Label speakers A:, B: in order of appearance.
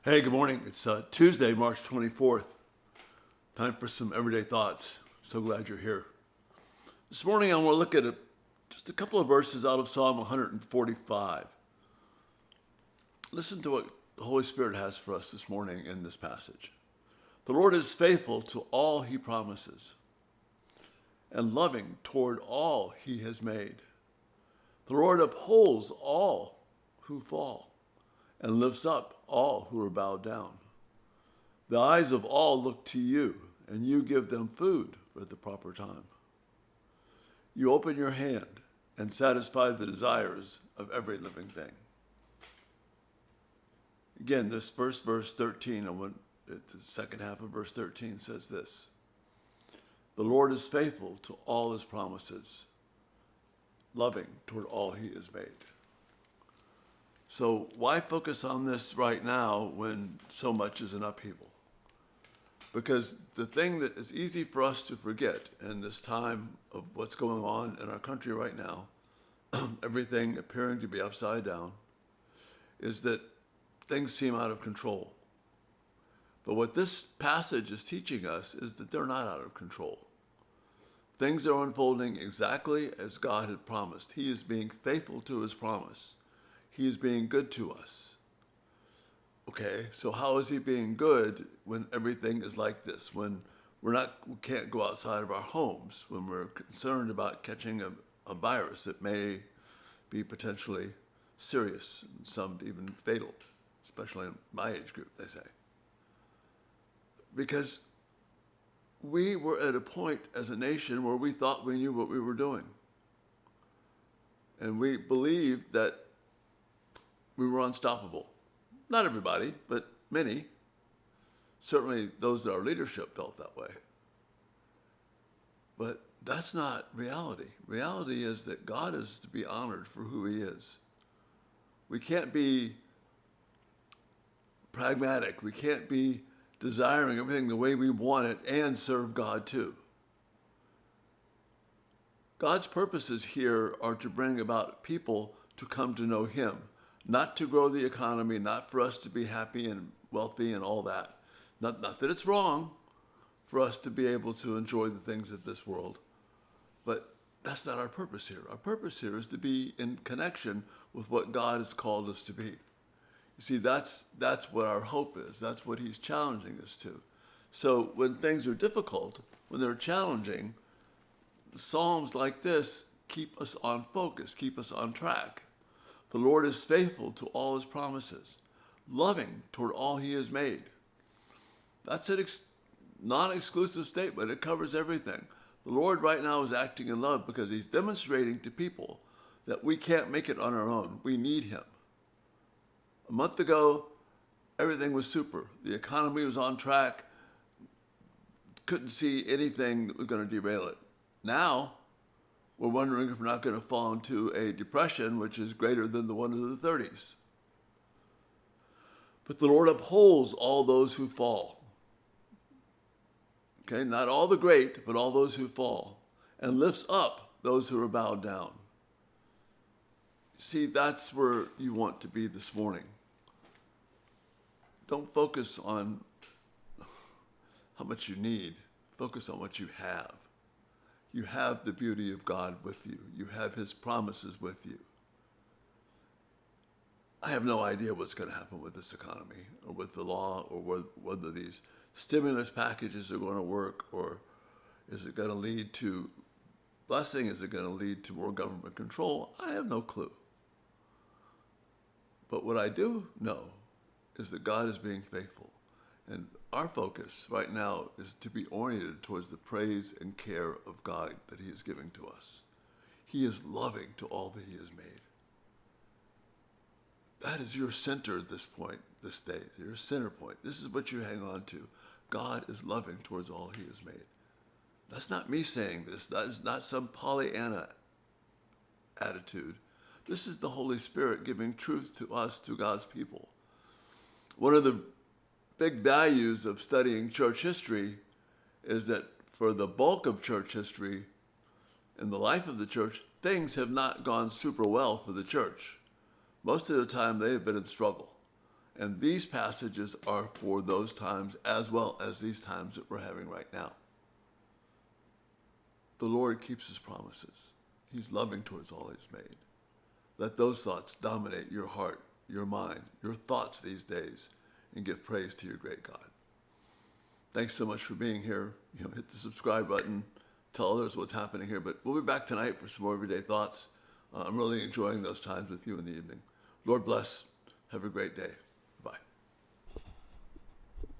A: Hey, good morning. It's Tuesday, March 24th. Time for some everyday thoughts. So glad you're here. This morning, I want to look at just a couple of verses out of Psalm 145. Listen to what the Holy Spirit has for us this morning in this passage. The Lord is faithful to all he promises and loving toward all he has made. The Lord upholds all who fall and lifts up all who are bowed down. The eyes of all look to you, and you give them food at the proper time. You open your hand and satisfy the desires of every living thing. Again, this first verse 13, the second half of verse 13 says this: The Lord is faithful to all his promises, loving toward all he has made. So why focus on this right now when so much is in upheaval? Because the thing that is easy for us to forget in this time of what's going on in our country right now, everything appearing to be upside down, is that things seem out of control. But what this passage is teaching us is that they're not out of control. Things are unfolding exactly as God had promised. He is being faithful to his promise. He is being good to us. Okay, so how is he being good when everything is like this? When we can't go outside of our homes, when we're concerned about catching a virus that may be potentially serious, and some even fatal, especially in my age group, they say. Because we were at a point as a nation where we thought we knew what we were doing. And we believed that we were unstoppable. Not everybody, but many. Certainly those in our leadership felt that way. But that's not reality. Reality is that God is to be honored for who he is. We can't be pragmatic. We can't be desiring everything the way we want it and serve God too. God's purposes here are to bring about people to come to know him, not to grow the economy, not for us to be happy and wealthy and all that. Not that it's wrong for us to be able to enjoy the things of this world, but that's not our purpose here. Our purpose here is to be in connection with what God has called us to be. You see, that's what our hope is. That's what he's challenging us to. So when things are difficult, when they're challenging, Psalms like this keep us on focus, keep us on track. The Lord is faithful to all his promises, loving toward all he has made. That's a non-exclusive statement. It covers everything. The Lord right now is acting in love because he's demonstrating to people that we can't make it on our own. We need him. A month ago, everything was super. The economy was on track. Couldn't see anything that was going to derail it. Now, we're wondering if we're not going to fall into a depression which is greater than the one of the 30s. But the Lord upholds all those who fall. Okay, not all the great, but all those who fall, and lifts up those who are bowed down. See, that's where you want to be this morning. Don't focus on how much you need. Focus on what you have. You have the beauty of God with you. You have his promises with you. I have no idea what's going to happen with this economy or with the law or whether these stimulus packages are going to work, or is it going to lead to blessing? Is it going to lead to more government control? I have no clue. But what I do know is that God is being faithful. And our focus right now is to be oriented towards the praise and care of God that he is giving to us. He is loving to all that he has made. That is your center at this point, this day, your center point. This is what you hang on to. God is loving towards all he has made. That's not me saying this. That is not some Pollyanna attitude. This is the Holy Spirit giving truth to us, to God's people. One of the big values of studying church history is that for the bulk of church history, in the life of the church, things have not gone super well for the church. Most of the time, they have been in struggle. And these passages are for those times as well as these times that we're having right now. The Lord keeps his promises. He's loving towards all he's made. Let those thoughts dominate your heart, your mind, your thoughts these days, and give praise to your great God. Thanks so much for being here. Hit the subscribe button. Tell others what's happening here. But we'll be back tonight for some more Everyday Thoughts. I'm really enjoying those times with you in the evening. Lord bless. Have a great day.